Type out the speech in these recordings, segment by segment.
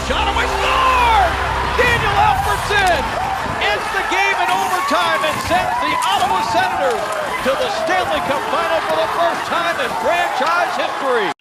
shot away, score! Daniel Alfredsson ends the game in overtime and sends the Ottawa Senators to the Stanley Cup Final for the first time in franchise history.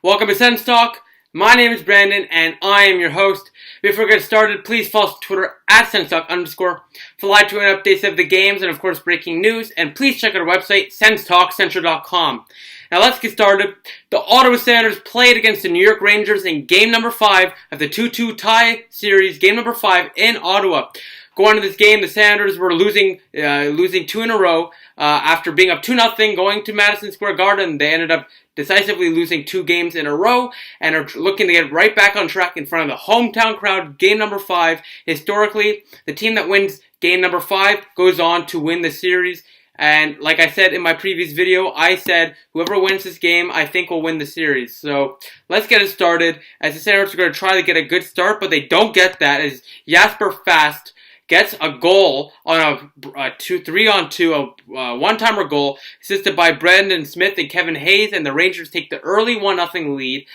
Welcome to Sens Talk. My name is Brandon and I am your host. Before we get started, please follow us on Twitter at @SensTalk_ for live tweet updates of the games and of course breaking news. And please check out our website, SensTalkCentral.com. Now let's get started. The Ottawa Senators played against the New York Rangers in game number 5 of the 2-2 tie series, game number 5 in Ottawa. Going to this game, the Senators were losing 2 in a row after being up 2-0 going to Madison Square Garden. They ended up decisively losing 2 games in a row and are looking to get right back on track in front of the hometown crowd. Game number 5. Historically, the team that wins game number 5 goes on to win the series. And like I said in my previous video, I said whoever wins this game, I think will win the series. So let's get it started. As the Senators are going to try to get a good start, but they don't get that as Jasper Fast gets a goal on a 3-on-2, a one-timer goal, assisted by Brendan Smith and Kevin Hayes, and the Rangers take the early 1-0 lead.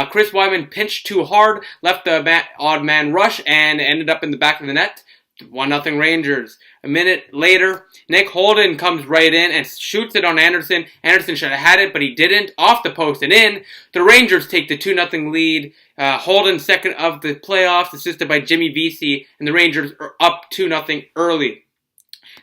Chris Weidman pinched too hard, left the odd man rush, and ended up in the back of the net. 1-0 Rangers. A minute later, Nick Holden comes right in and shoots it on Anderson. Anderson should have had it, but he didn't. Off the post and in. The Rangers take the 2-0 lead. Holden second of the playoffs, assisted by Jimmy Vesey, and the Rangers are up 2-0 early.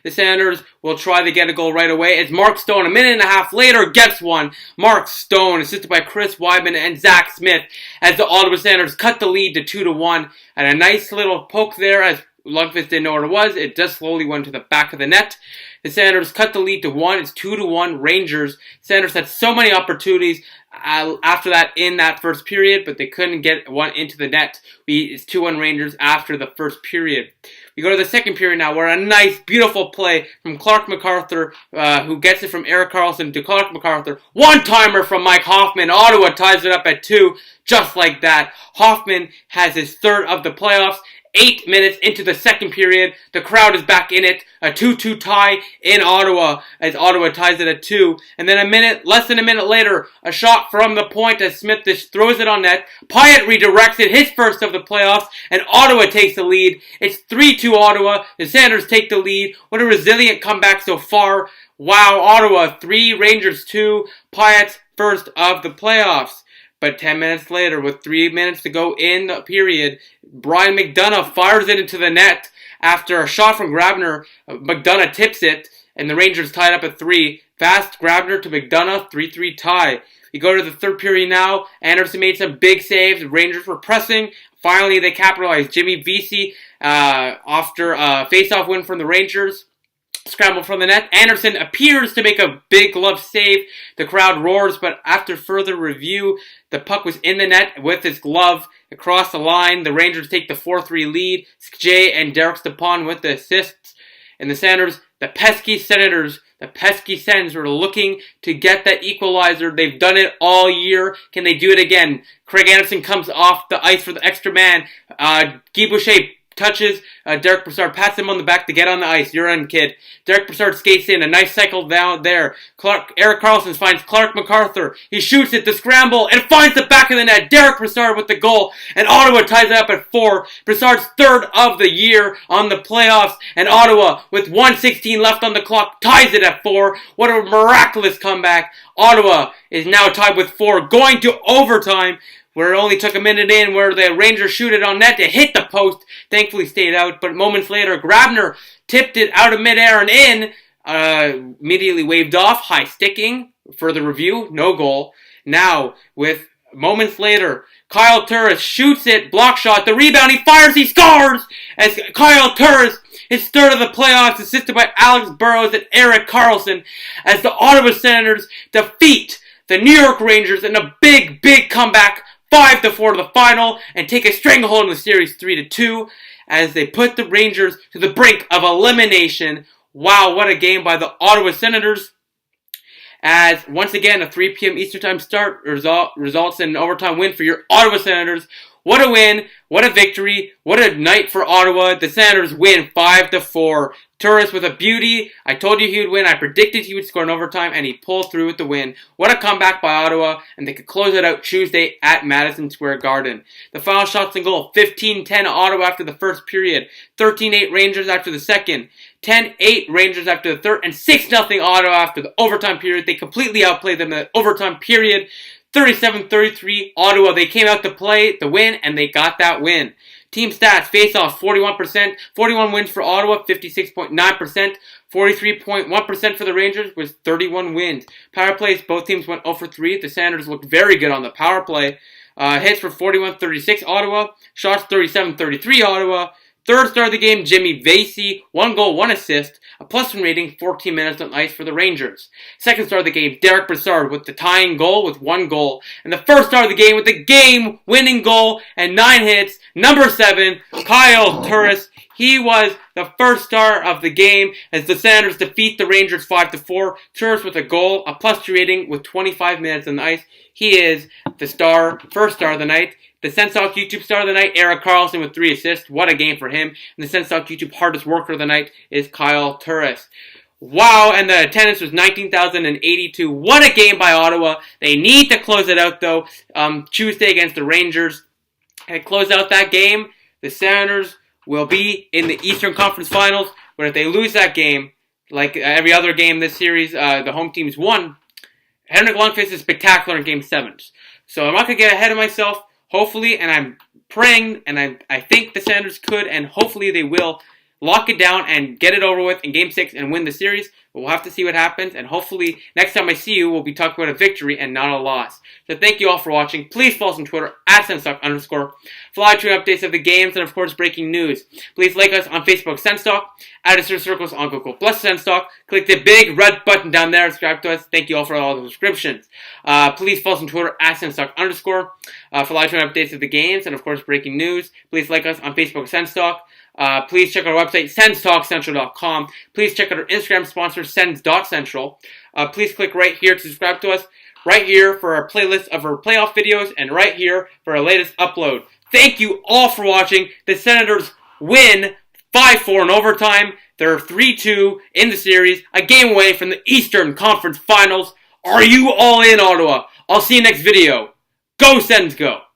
The Senators will try to get a goal right away as Mark Stone, a minute and a half later, gets one. Mark Stone, assisted by Chris Weidman and Zach Smith, as the Ottawa Senators cut the lead to 2-1. And a nice little poke there as Lundqvist didn't know what it was. It just slowly went to the back of the net. The Senators cut the lead to 1. It's 2-1 Rangers. Senators had so many opportunities after that in that first period, but they couldn't get one into the net. It's 2-1 Rangers after the first period. We go to the second period now, where a nice, beautiful play from Clark MacArthur, who gets it from Erik Karlsson to Clark MacArthur. One-timer from Mike Hoffman. Ottawa ties it up at 2, just like that. Hoffman has his third of the playoffs. 8 minutes into the second period, the crowd is back in it. A 2-2 tie in Ottawa as Ottawa ties it at 2. And then less than a minute later, a shot from the point as Smith just throws it on net. Pyatt redirects it, his first of the playoffs, and Ottawa takes the lead. It's 3-2 Ottawa. The Senators take the lead. What a resilient comeback so far. Wow, Ottawa 3, Rangers 2. Pyatt's first of the playoffs. But 10 minutes later, with 3 minutes to go in the period, Brian McDonough fires it into the net after a shot from Grabner. McDonough tips it, and the Rangers tied up at 3. Fast Grabner to McDonough, 3-3 tie. We go to the third period now. Anderson made some big saves. The Rangers were pressing. Finally, they capitalized. Jimmy Vesey, after a face-off win from the Rangers, scramble from the net. Anderson appears to make a big glove save. The crowd roars, but after further review, the puck was in the net with his glove across the line. The Rangers take the 4-3 lead. Jay and Derek Stepan with the assists. And the Senators, the pesky Senators, the pesky Sens were looking to get that equalizer. They've done it all year. Can they do it again? Craig Anderson comes off the ice for the extra man. Guy Boucher touches Derek Brassard, pats him on the back to get on the ice. You're in, kid. Derek Brassard skates in. A nice cycle down there. Erik Karlsson finds Clark MacArthur. He shoots it, the scramble, and finds the back of the net. Derek Brassard with the goal. And Ottawa ties it up at 4. Brassard's third of the year on the playoffs. And Ottawa, with 1:16 left on the clock, ties it at 4. What a miraculous comeback. Ottawa is now tied with 4, going to overtime, where it only took a minute in, where the Rangers shoot it on net to hit the post. Thankfully stayed out, but moments later, Grabner tipped it out of midair and in. Immediately waved off, high sticking. Further review, no goal. Now, with moments later, Kyle Turris shoots it, block shot, the rebound, he fires, he scores! As Kyle Turris, his third of the playoffs, assisted by Alex Burrows and Erik Karlsson, as the Ottawa Senators defeat the New York Rangers in a big, big comeback, 5-4 to the final, and take a stranglehold in the series 3-2 as they put the Rangers to the brink of elimination. Wow, what a game by the Ottawa Senators. As once again, a 3 p.m. Eastern Time start results in an overtime win for your Ottawa Senators. What a win, what a victory, what a night for Ottawa. The Senators win 5-4. Turris with a beauty. I told you he would win. I predicted he would score in overtime, and he pulled through with the win. What a comeback by Ottawa, and they could close it out Tuesday at Madison Square Garden. The final shots and goal, 15-10 Ottawa after the first period, 13-8 Rangers after the second, 10-8 Rangers after the third, and 6-0 Ottawa after the overtime period. They completely outplayed them in the overtime period. 37-33 Ottawa. They came out to play the win, and they got that win. Team stats, face-off 41%, 41 wins for Ottawa, 56.9%, 43.1% for the Rangers with 31 wins. Power plays, both teams went 0 for 3. The Senators looked very good on the power play. Hits for 41-36 Ottawa, shots 37-33 Ottawa. Third star of the game, Jimmy Vesey, 1 goal, 1 assist, a +1 rating, 14 minutes on ice for the Rangers. Second star of the game, Derek Brassard with the tying goal with 1 goal. And the first star of the game with the game-winning goal and 9 hits, number 7, Kyle Turris. He was the first star of the game as the Senators defeat the Rangers 5-4. Turris with a goal, a +2 rating with 25 minutes on the ice. He is the first star of the night. The Sens-Ottawa YouTube star of the night, Erik Karlsson with 3 assists. What a game for him. And the Sens-Ottawa YouTube hardest worker of the night is Kyle Turris. Wow, and the attendance was 19,082. What a game by Ottawa. They need to close it out, though, Tuesday against the Rangers. And close out that game, the Senators will be in the Eastern Conference Finals. But if they lose that game, like every other game this series, the home teams won. Henrik Lundqvist is spectacular in Game 7s. So I'm not going to get ahead of myself. Hopefully, and I'm praying, and I think the Senators could, and hopefully they will lock it down and get it over with in Game 6 and win the series. But we'll have to see what happens, and hopefully next time I see you, we'll be talking about a victory and not a loss. So thank you all for watching. Please follow us on Twitter @Senstalk_. For live tweet updates of the games and, of course, breaking news. Please like us on Facebook, Senstalk. Add us to circles on Google Plus Senstalk. Click the big red button down there. Subscribe to us. Thank you all for all the subscriptions. Please follow us on Twitter @Senstalk_. For live tweet updates of the games and, of course, breaking news. Please like us on Facebook, Senstalk. Please check out our website, senstalkcentral.com. Please check out our Instagram sponsor, sens.central. Please click right here to subscribe to us, right here for our playlist of our playoff videos, and right here for our latest upload. Thank you all for watching. The Senators win 5-4 in overtime. They're 3-2 in the series, a game away from the Eastern Conference Finals. Are you all in, Ottawa? I'll see you next video. Go Sens, go!